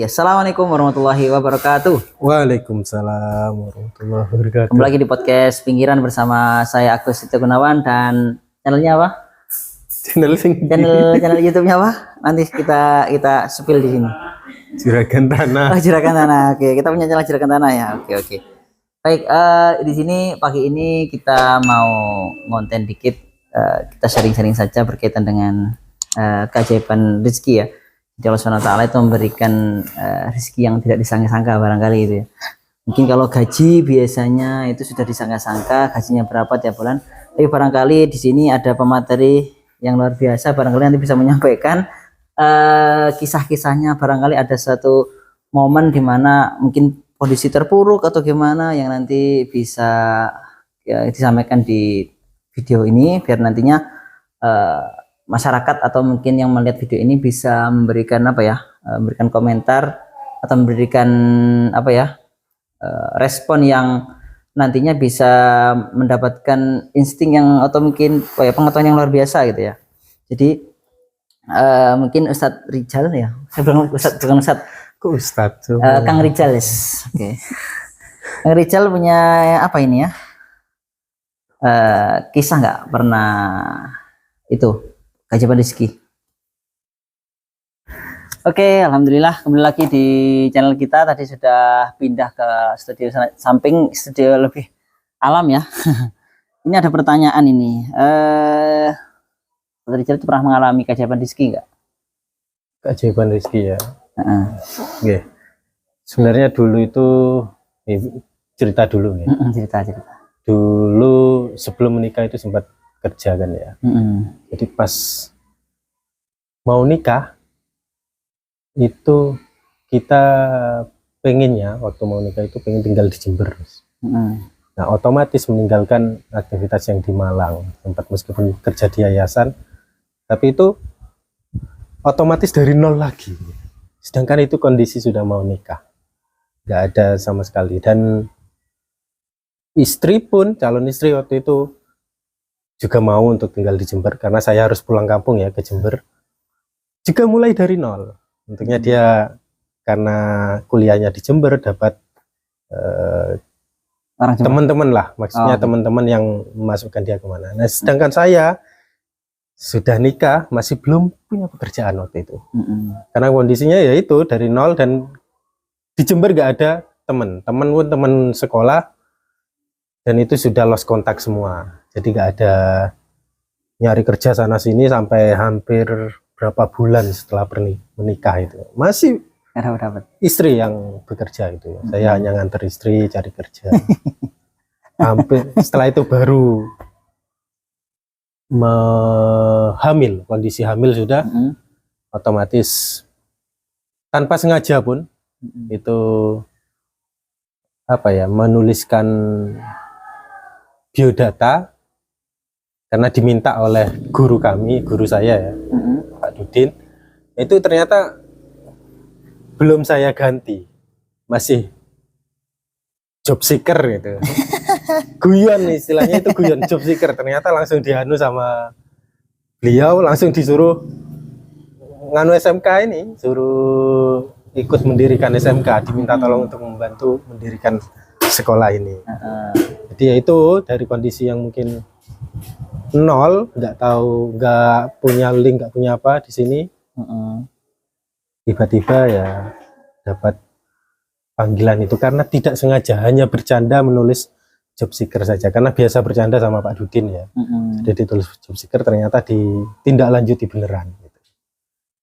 Ya, assalamualaikum warahmatullahi wabarakatuh. Waalaikumsalam warahmatullahi wabarakatuh. Kembali lagi di podcast Pinggiran bersama saya Agus Sito Gunawan dan channelnya apa? Channel YouTube-nya apa? Nanti kita spill di sini. Juragan Tanah. Oh, Juragan Tanah. Oke, kita punya channel Juragan Tanah ya. Oke. Baik, di sini pagi ini kita mau ngonten dikit. Kita sharing-sharing saja berkaitan dengan keajaiban rezeki ya. Allah SWT itu memberikan rezeki yang tidak disangka-sangka barangkali itu ya. Mungkin kalau gaji biasanya itu sudah disangka-sangka gajinya berapa tiap bulan, tapi barangkali di sini ada pemateri yang luar biasa, barangkali nanti bisa menyampaikan kisah-kisahnya. Barangkali ada satu momen di mana mungkin kondisi terpuruk atau gimana yang nanti bisa ya, disampaikan di video ini biar nantinya masyarakat atau mungkin yang melihat video ini bisa memberikan memberikan komentar atau memberikan respon yang nantinya bisa mendapatkan insting yang atau mungkin pengetahuan yang luar biasa gitu ya. Jadi mungkin Ustadz Rijal ya, saya bilang bukan Ustadz, Kang Rijal yes. Oke. Kang Rijal punya apa ini ya, kisah nggak pernah itu keajaiban rezeki. Oke, alhamdulillah kembali lagi di channel kita. Tadi sudah pindah ke studio samping, studio lebih alam ya. Ini ada pertanyaan ini. Richard itu pernah mengalami keajaiban rezeki nggak? Keajaiban rezeki ya. Okay. Sebenarnya dulu itu cerita dulu ya. Cerita. Dulu sebelum menikah itu sempat kerja kan ya. Jadi pas mau nikah itu kita pengennya waktu mau nikah itu pengen tinggal di Jember. Nah otomatis meninggalkan aktivitas yang di Malang, sempat meskipun kerja di yayasan, tapi itu otomatis dari nol lagi. Sedangkan itu kondisi sudah mau nikah, nggak ada sama sekali. Dan istri pun, calon istri waktu itu juga mau untuk tinggal di Jember karena saya harus pulang kampung ya ke Jember, juga mulai dari nol. Tentunya dia karena kuliahnya di Jember dapat teman-teman lah, maksudnya teman-teman yang memasukkan dia kemana. Nah sedangkan saya sudah nikah masih belum punya pekerjaan waktu itu, karena kondisinya ya itu dari nol dan di Jember gak ada teman pun teman sekolah, dan itu sudah lost kontak semua. Jadi nggak ada nyari kerja sana sini sampai hampir berapa bulan setelah menikah itu masih dapat istri yang bekerja itu ya. Saya hanya nganter istri cari kerja. Hampir setelah itu baru hamil, kondisi hamil sudah otomatis tanpa sengaja pun itu menuliskan biodata karena diminta oleh guru saya ya, Pak Dudin. Itu ternyata belum saya ganti, masih job seeker gitu. Guyon istilahnya itu, guyon job seeker. Ternyata langsung dianu sama beliau, langsung disuruh nganu SMK ini, suruh ikut mendirikan SMK, diminta tolong untuk membantu mendirikan sekolah ini. Jadi ya itu dari kondisi yang mungkin nol, nggak tahu, nggak punya link, nggak punya apa di sini, tiba-tiba ya dapat panggilan itu karena tidak sengaja, hanya bercanda menulis job seeker saja karena biasa bercanda sama Pak Dudin ya. Jadi ditulis job seeker, ternyata ditindaklanjuti beneran gitu.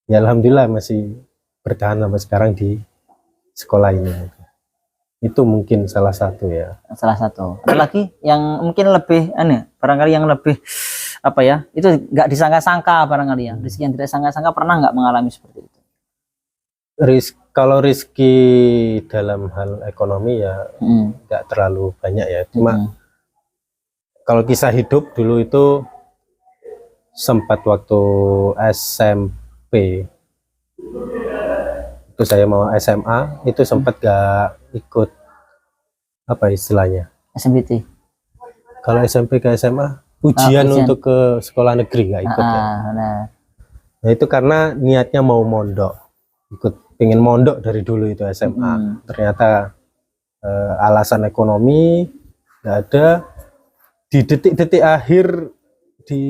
Ya alhamdulillah masih bertahan sampai sekarang di sekolah ini. Itu mungkin salah satu ya. Salah satu. Ada lagi yang mungkin lebih barangkali yang lebih itu nggak disangka-sangka barangkali ya. Rezeki yang tidak sangka-sangka, pernah nggak mengalami seperti itu? Kalau rezeki dalam hal ekonomi ya nggak terlalu banyak ya. Cuma kalau kisah hidup dulu itu sempat waktu SMP itu saya mau SMA itu sempat gak ikut istilahnya SMPT. Kalau SMP ke SMA ujian untuk ke sekolah negeri gak ikut ya. Nah itu karena niatnya mau mondok, ikut pengen mondok dari dulu itu SMA. Ternyata alasan ekonomi nggak ada. Di detik-detik akhir di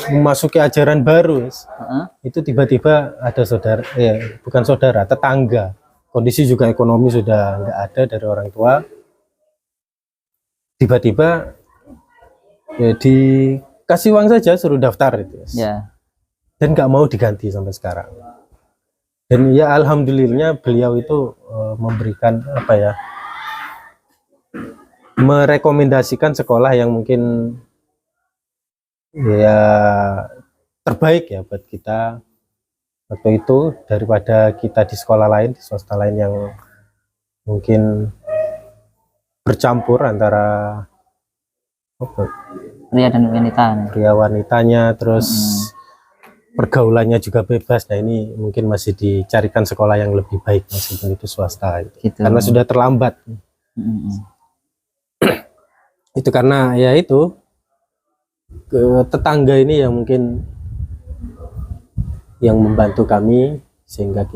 memasuki ajaran baru, itu tiba-tiba ada saudara, bukan saudara, tetangga. Kondisi juga ekonomi sudah nggak ada dari orang tua. Tiba-tiba ya dikasih uang saja, suruh daftar itu. Ya. Dan nggak mau diganti sampai sekarang. Dan ya alhamdulillahnya beliau itu memberikan apa ya, merekomendasikan sekolah yang mungkin ya terbaik ya buat kita waktu itu, daripada kita di sekolah lain, di swasta lain yang mungkin bercampur antara Pria dan wanita. pria wanitanya, terus pergaulannya juga bebas. Nah ini mungkin masih dicarikan sekolah yang lebih baik meskipun itu swasta Gitu. karena sudah terlambat. Itu karena ya itu tetangga ini yang mungkin yang membantu kami sehingga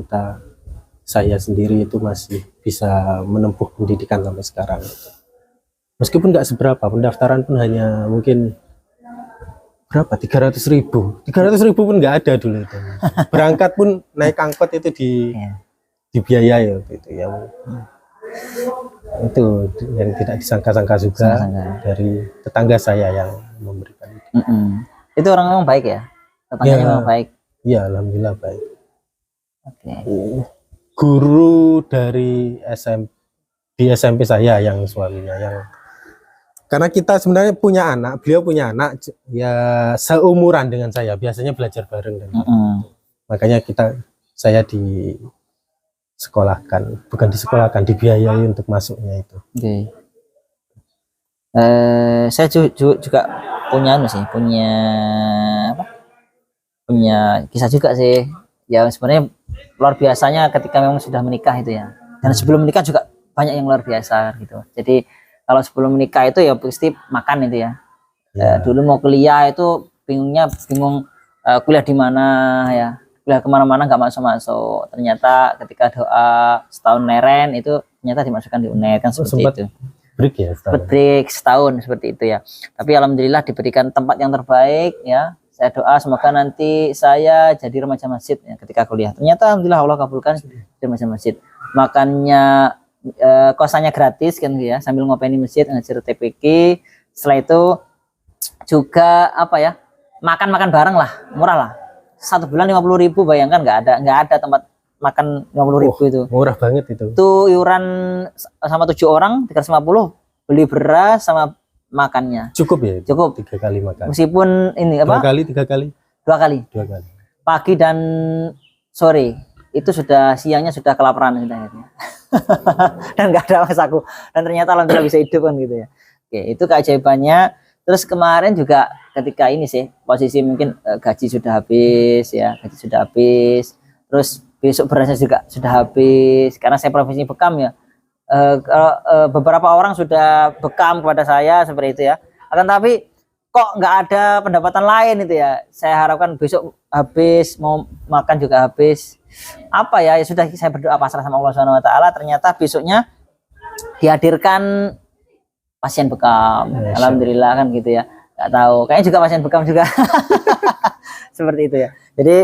saya sendiri itu masih bisa menempuh pendidikan sampai sekarang. Meskipun nggak seberapa, pendaftaran pun hanya mungkin berapa, 300.000 pun nggak ada dulu itu. Berangkat pun naik angkot itu dibiayai waktu itu ya. Itu yang tidak disangka-sangka juga dari tetangga saya yang memberikan itu. Itu orang memang baik ya, tetangganya memang baik. Iya, alhamdulillah baik. Oke. Guru dari di SMP saya yang suaminya, yang karena kita sebenarnya punya anak, beliau punya anak ya seumuran dengan saya, biasanya belajar bareng dan makanya saya disekolahkan, dibiayai untuk masuknya itu. Oke. Saya juga punya kisah juga sih. Ya sebenarnya luar biasanya ketika memang sudah menikah itu ya. Dan sebelum menikah juga banyak yang luar biasa gitu. Jadi kalau sebelum menikah itu ya pasti makan itu ya. Dulu mau kuliah itu bingung kuliah di mana ya. Kuliah kemana-mana nggak masuk. Ternyata ketika doa setahun leren itu ternyata dimasukkan di UNED kan seperti itu. Break ya setahun. Break setahun seperti itu ya. Tapi alhamdulillah diberikan tempat yang terbaik ya. Saya doa semoga nanti saya jadi remaja masjid ya ketika kuliah. Ternyata alhamdulillah Allah kabulkan jadi remaja masjid. Makannya kosannya gratis kan ya, sambil ngopeni masjid, ngajar TPQ. Setelah itu juga apa ya? Makan bareng lah, murah lah. 1 bulan 50.000, bayangkan nggak ada tempat makan 50.000 itu. Murah banget itu. Itu iuran sama 7 orang 350, beli beras sama makannya. Cukup ya? Cukup. 3 kali makan. Meskipun ini apa? 3 kali. 2 kali. Pagi dan sore. Itu siangnya sudah kelaparan sudah akhirnya. Dan nggak ada mas aku. Dan ternyata alhamdulillah bisa hidup kan gitu ya. Oke, itu keajaibannya. Terus kemarin juga ketika ini sih posisi mungkin gaji sudah habis ya, terus besok berasnya juga sudah habis karena saya profesi bekam ya. Beberapa orang sudah bekam kepada saya seperti itu ya. Akan tapi kok nggak ada pendapatan lain itu ya. Saya harapkan besok habis, mau makan juga habis. Apa ya, ya sudah saya berdoa pasrah sama Allah Subhanahu wa taala, ternyata besoknya dihadirkan pasien bekam. Alhamdulillah kan gitu ya. Nggak tahu, kayaknya juga pasien bekam juga. Seperti itu ya. Jadi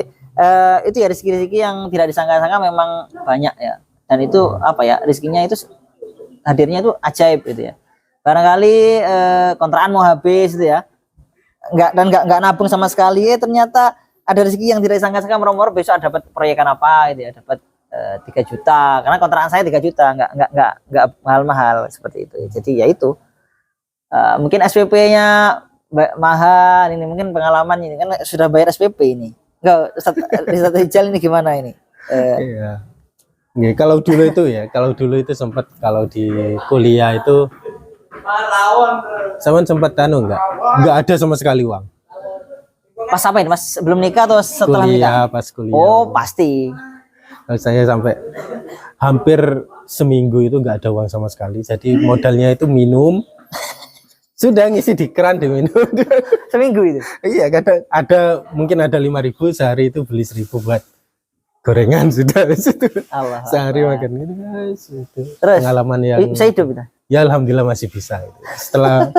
itu ya rezeki-rezeki yang tidak disangka-sangka memang banyak ya. Dan itu apa ya, rezekinya itu hadirnya itu ajaib gitu ya. Barangkali kontrakan mau habis gitu ya. Nggak nabung sama sekali, ternyata ada rezeki yang tidak disangka-sangka, meromor besok dapat proyekan apa gitu ya, dapat 3 juta. Karena kontrakan saya 3 juta, nggak mahal-mahal seperti itu. Jadi ya itu. Mungkin SPP-nya mahal, ini mungkin pengalaman ini kan sudah bayar SPP ini. Enggak, Ustaz Rijal ini gimana ini? Iya. Nggak, kalau dulu itu sempat kalau di kuliah itu sempat nggak ada sama sekali uang. Pas apa ini? Pas sebelum nikah atau setelah nikah? Pas kuliah. Oh, pasti. Kalau saya sampai hampir seminggu itu nggak ada uang sama sekali. Jadi modalnya itu minum. Sudah ngisi di keran diminum. Seminggu itu? Iya, kadang mungkin ada 5.000, sehari itu beli 1.000 buat gorengan sudah itu. Allah. Sehari makan gitu guys. Itu Terus pengalaman yang bisa hidup kita. ya alhamdulillah masih bisa gitu. Setelah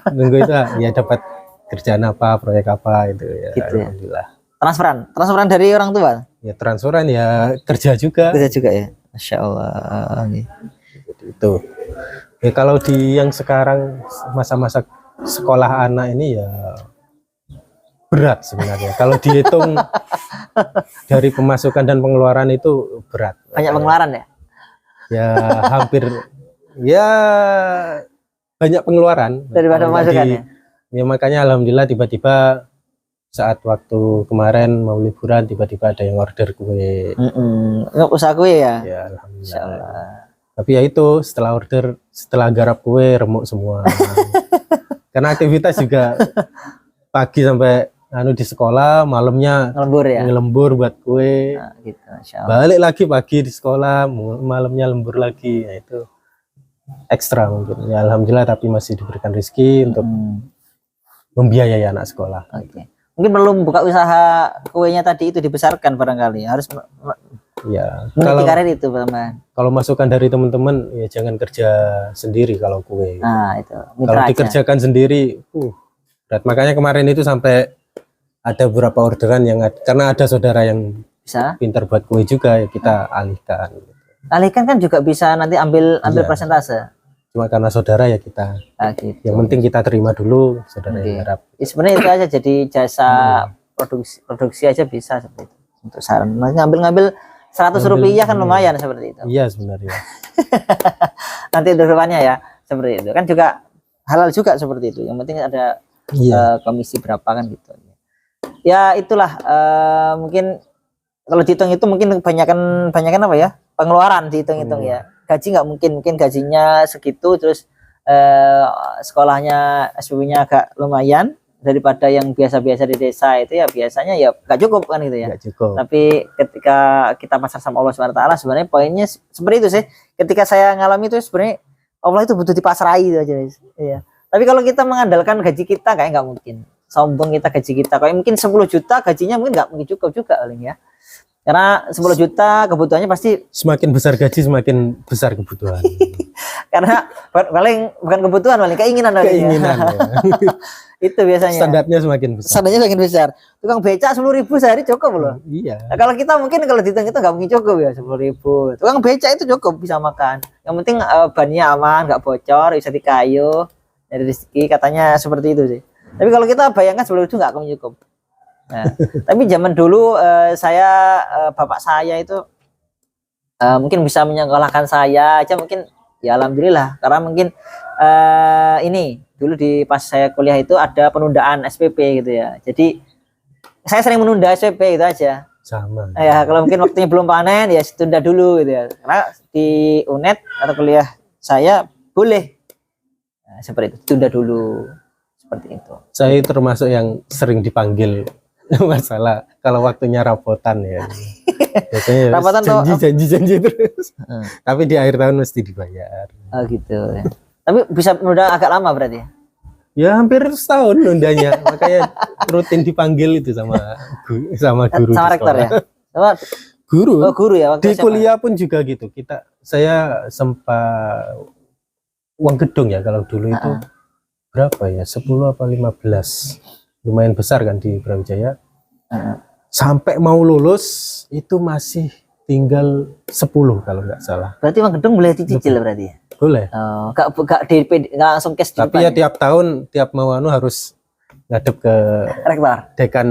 nunggu itu ya dapat kerjaan apa, proyek apa itu ya, Gitu ya. alhamdulillah. Transferan dari orang tua. Ya transferan ya kerja juga. Bisa juga ya. Masya Allah. Itu. Ya kalau di yang sekarang masa-masa sekolah anak ini ya berat sebenarnya. Kalau dihitung dari pemasukan dan pengeluaran itu berat. Banyak pengeluaran ya. Ya hampir ya banyak pengeluaran Daripada Kalau pemasukan di- ya makanya alhamdulillah tiba-tiba saat waktu kemarin mau liburan tiba-tiba ada yang order kue. Nggak usaha kue ya. Ya Masya alhamdulillah. Allah. Tapi ya itu setelah order, setelah garap kue remuk semua. Karena aktivitas juga pagi sampai di sekolah, malamnya Ngelembur ya. ngelembur buat kue. Nah, gitu. Masya Allah. Balik lagi pagi di sekolah, malamnya lembur lagi. Ya itu ekstra mungkin. Ya alhamdulillah tapi masih diberikan rezeki untuk membiayai anak sekolah. Oke. Mungkin belum buka usaha kuenya tadi itu dibesarkan barangkali. Harus Ya, meniti karir itu, teman. kalau masukan dari teman-teman ya jangan kerja sendiri kalau kue. Nah, itu. Kalau Mitra aja. dikerjakan sendiri, berat. Makanya kemarin itu sampai ada beberapa orderan yang karena ada saudara yang Bisa. pintar buat kue juga ya kita alihkan. Alihkan kan juga bisa nanti ambil Iya. persentase. Cuma karena saudara ya kita. Nah, gitu. Yang penting kita terima dulu saudara Oke. yang garap. Ya, sebenarnya itu aja jadi jasa produksi aja bisa seperti itu. Untuk saran. Nanti ngambil 100 rupiah kan lumayan seperti itu. Iya sebenarnya. Nanti depannya ya seperti itu. Kan juga halal juga seperti itu. Yang penting ada Iya. komisi berapa kan gitu. Ya itulah mungkin kalau dihitung itu mungkin kebanyakan apa ya? Pengeluaran dihitung-hitung ya. Gaji nggak mungkin gajinya segitu terus sekolahnya SPP-nya agak lumayan daripada yang biasa-biasa di desa itu ya biasanya ya nggak cukup kan gitu ya. Nggak cukup. Tapi ketika kita pasrah sama Allah Subhanahu wa taala sebenarnya poinnya seperti itu sih. Ketika saya ngalami itu sebenarnya Allah itu butuh dipasrahi itu aja. Iya. Tapi kalau kita mengandalkan gaji kita kayak nggak mungkin. Sombong kita gaji kita kayak mungkin 10 juta gajinya mungkin nggak mungkin cukup juga paling ya. Karena 10 juta kebutuhannya pasti Semakin besar gaji semakin besar kebutuhan. karena paling bukan kebutuhan paling keinginan paling ya. Keinginan. Ya. Itu biasanya. Standarnya semakin besar. Standarnya semakin besar. Tukang becak 10.000 sehari cukup loh. Iya. Nah, kalau kita mungkin kalau dihitung itu nggak mungkin cukup ya 10.000. Tukang becak itu cukup bisa makan. Yang penting bannya aman, nggak bocor, bisa dikayu, dari rezeki katanya seperti itu sih. Tapi kalau kita bayangkan 10.000 nggak akan cukup. Nah, tapi zaman dulu bapak saya itu mungkin bisa menyekolahkan saya aja mungkin ya alhamdulillah karena mungkin ini dulu di pas saya kuliah itu ada penundaan SPP gitu ya. Jadi saya sering menunda SPP itu aja. Sama. Ya kalau mungkin waktunya belum panen ya tunda dulu gitu ya. Karena di UNED atau kuliah saya boleh seperti itu tunda dulu seperti itu. Saya termasuk yang sering dipanggil masalah kalau waktunya rapotan ya. Biasanya Rapotan tuh- janji terus. Tapi di akhir tahun mesti dibayar. Oh gitu ya. Tapi bisa menunda agak lama berarti ya. Ya hampir setahun nundanya. Makanya rutin dipanggil itu sama guru Sama di rektor sekolah. ya. Sama Guru. guru ya waktu Di SMA. kuliah pun juga gitu. Saya sempat uang gedung ya kalau dulu itu berapa ya? 10 apa 15. Lumayan besar kan di Brawijaya. Sampai mau lulus itu masih tinggal 10 kalau nggak salah. Berarti uang gedung boleh dicicil berarti ya. Boleh. Oh, gak DP nggak langsung cash di Tapi depan ya tiap tahun tiap mau harus ngadep ke rektor. dekan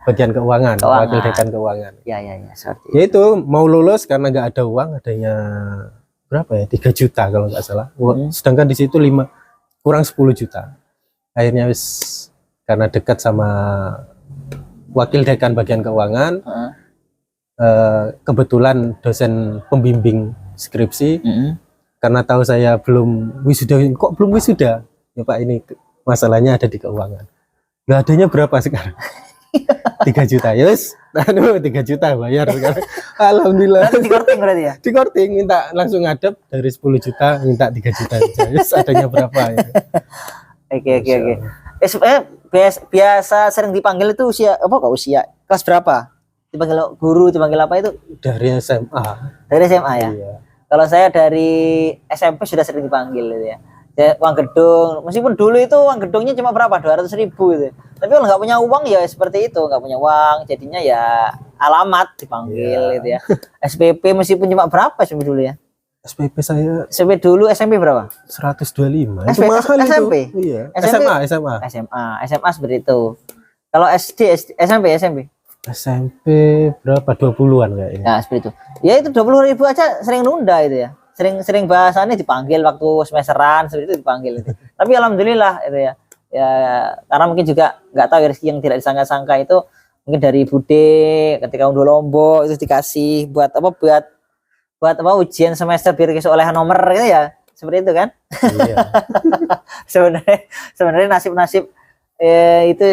bagian keuangan, Keuangan. wakil dekan keuangan. Ya seperti Ya itu mau lulus karena nggak ada uang, adanya berapa ya 3 juta kalau nggak salah. Sedangkan di situ 5 kurang 10 juta. Akhirnya wis karena dekat sama wakil dekan bagian keuangan, kebetulan dosen pembimbing skripsi, karena tahu saya belum wisuda, kok belum wisuda? Ya Pak ini masalahnya ada di keuangan. Nggak adanya berapa sekarang? 3 juta, yes, 3 juta bayar sekarang. Alhamdulillah. Di korting berarti ya. Di korting minta langsung ngadep dari 10 juta minta 3 juta aja. Yes, adanya berapa ya? Oke. Sebenarnya biasa sering dipanggil itu usia apa kok usia kelas berapa? dipanggil guru, dipanggil apa itu? Dari SMA. Dari SMA ya. Iya. Kalau saya dari SMP sudah sering dipanggil gitu ya. Uang gedung, meskipun dulu itu uang gedungnya cuma berapa, 200.000 gitu. Tapi kalau nggak punya uang ya seperti itu, nggak punya uang, jadinya ya alamat dipanggil gitu ya. SPP meskipun cuma berapa SMP dulu ya? SPP saya SMP dulu, SMP berapa? 125. Itu SMP? mahal itu. SMP? Iya. SMP? SMA. SMA seperti itu. Kalau SMP? SMP berapa? 20-an kayaknya. Nah, seperti itu. Ya itu 20.000 aja sering nunda itu ya. Sering bahasannya dipanggil waktu semesteran seperti itu dipanggil itu. Tapi alhamdulillah itu ya. Ya karena mungkin juga nggak tahu ya, rezeki yang tidak disangka-sangka itu mungkin dari Bude ketika unduh Lombok itu dikasih buat apa ujian semester biar kesolehan nomor gitu ya. Seperti itu kan? Iya. sebenarnya nasib-nasib itu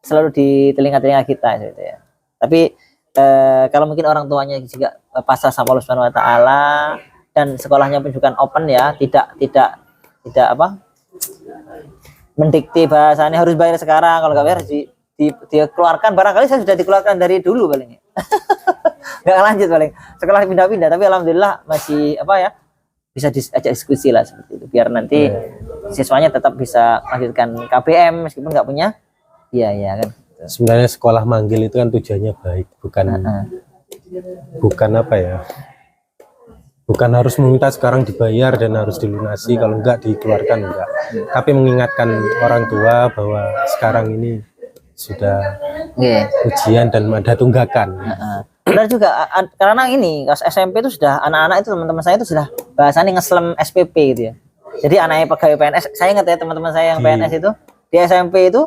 selalu di telinga-telinga kita gitu ya. Tapi kalau mungkin orang tuanya juga pasrah sama Allah Subhanahu wa taala dan sekolahnya pun juga open ya, tidak apa? Mendikte bahasanya harus bayar sekarang, kalau nggak bayar dikeluarkan. Barangkali saya sudah dikeluarkan dari dulu paling. Nggak lanjut paling. Sekolah pindah-pindah, tapi alhamdulillah masih apa ya? Bisa diajak diskusi lah seperti itu biar nanti siswanya tetap bisa lanjutkan KBM meskipun nggak punya. Iya kan. Sebenarnya sekolah manggil itu kan tujuannya baik, bukan apa ya? Bukan harus meminta sekarang dibayar dan harus dilunasi, kalau enggak dikeluarkan enggak. Tapi mengingatkan orang tua bahwa sekarang ini sudah ujian dan ada tunggakan. Benar juga, karena ini kelas SMP itu sudah anak-anak itu teman-teman saya itu sudah bahasannya ngeslem SPP gitu ya. Jadi anaknya pegawai PNS, saya ingat ya teman-teman saya yang PNS itu di SMP itu,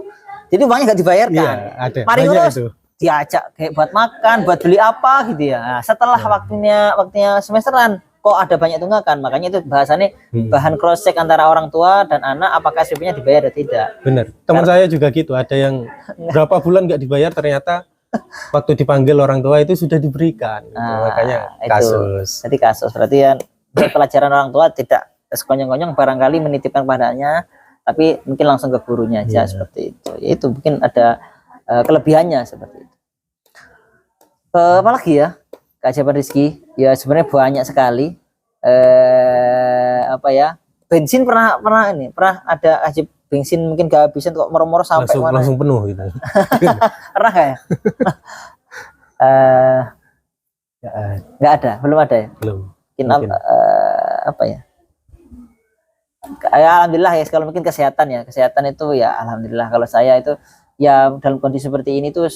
jadi uangnya nggak dibayarkan. Iya, ada. Mari Banyak itu. Diajak kayak buat makan, buat beli apa gitu ya. Nah, setelah waktunya semesteran kok ada banyak tunggakan, makanya itu bahasannya bahan cross check antara orang tua dan anak apakah SPP-nya dibayar atau tidak. Benar, teman saya juga gitu, ada yang berapa bulan nggak dibayar ternyata waktu dipanggil orang tua itu sudah diberikan. Makanya kasus. Jadi kasus berarti ya pelajaran orang tua tidak sekonyong-konyong barangkali menitipkan padanya, tapi mungkin langsung ke gurunya aja seperti itu. Ya itu mungkin ada kelebihannya seperti itu. Apalagi ya keajaiban rezeki ya sebenarnya banyak sekali. Apa ya, bensin pernah ada ajib bensin mungkin kehabisan kok moro-moro sampai langsung penuh gitu. Pernah nggak ya? Nggak ada, belum ada ya. Mungkin. Apa ya? Alhamdulillah ya, kalau mungkin kesehatan itu ya alhamdulillah. Kalau saya itu ya dalam kondisi seperti ini tuh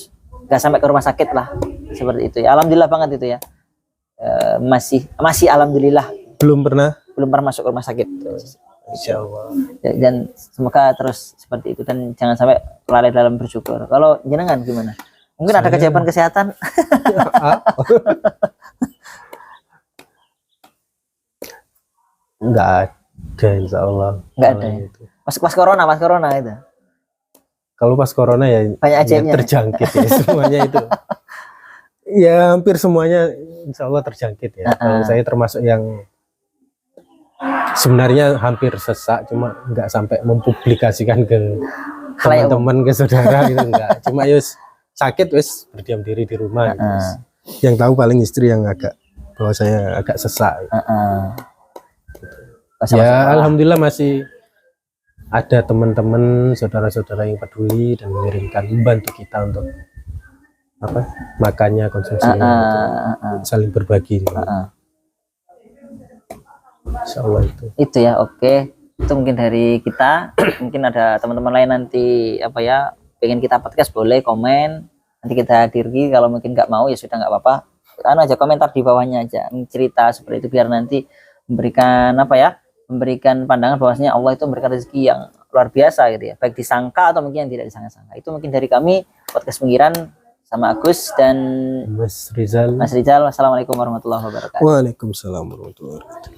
nggak sampai ke rumah sakit lah seperti itu ya, alhamdulillah banget itu ya. Masih alhamdulillah belum pernah masuk ke rumah sakit. Insyaallah. Dan semoga terus seperti itu dan jangan sampai lalai dalam bersyukur. Kalau jenengan gimana? Mungkin ada keajaiban kesehatan? Enggak ada, insyaallah. Enggak ada. Pas corona itu. Kalau pas corona ya banyak ajaibnya. Terjangkit ya semuanya itu. Ya hampir semuanya insyaallah terjangkit ya. Kalau saya termasuk yang sebenarnya hampir sesak, cuma nggak sampai mempublikasikan ke teman-teman, ke saudara gitu, enggak. Cuma yus sakit wis berdiam diri di rumah gitu. Yang tahu paling istri yang bahwa saya agak sesak. Ya alhamdulillah masih ada teman-teman, saudara-saudara yang peduli dan mengirimkan, membantu kita untuk makannya, konsumsinya, saling berbagi. Insyaallah itu ya. Oke, itu mungkin dari kita. Mungkin ada teman-teman lain nanti pengen kita podcast, boleh komen, nanti kita hadiri. Kalau mungkin nggak mau ya sudah, nggak apa-apa, aja komentar di bawahnya aja, cerita seperti itu biar nanti memberikan memberikan pandangan bahwasanya Allah itu memberikan rezeki yang luar biasa gitu ya, baik disangka atau mungkin yang tidak disangka-sangka. Itu mungkin dari kami podcast Pinggiran sama Agus dan Mas Rizal. Wassalamualaikum warahmatullahi wabarakatuh. Waalaikumsalam warahmatullahi wabarakatuh.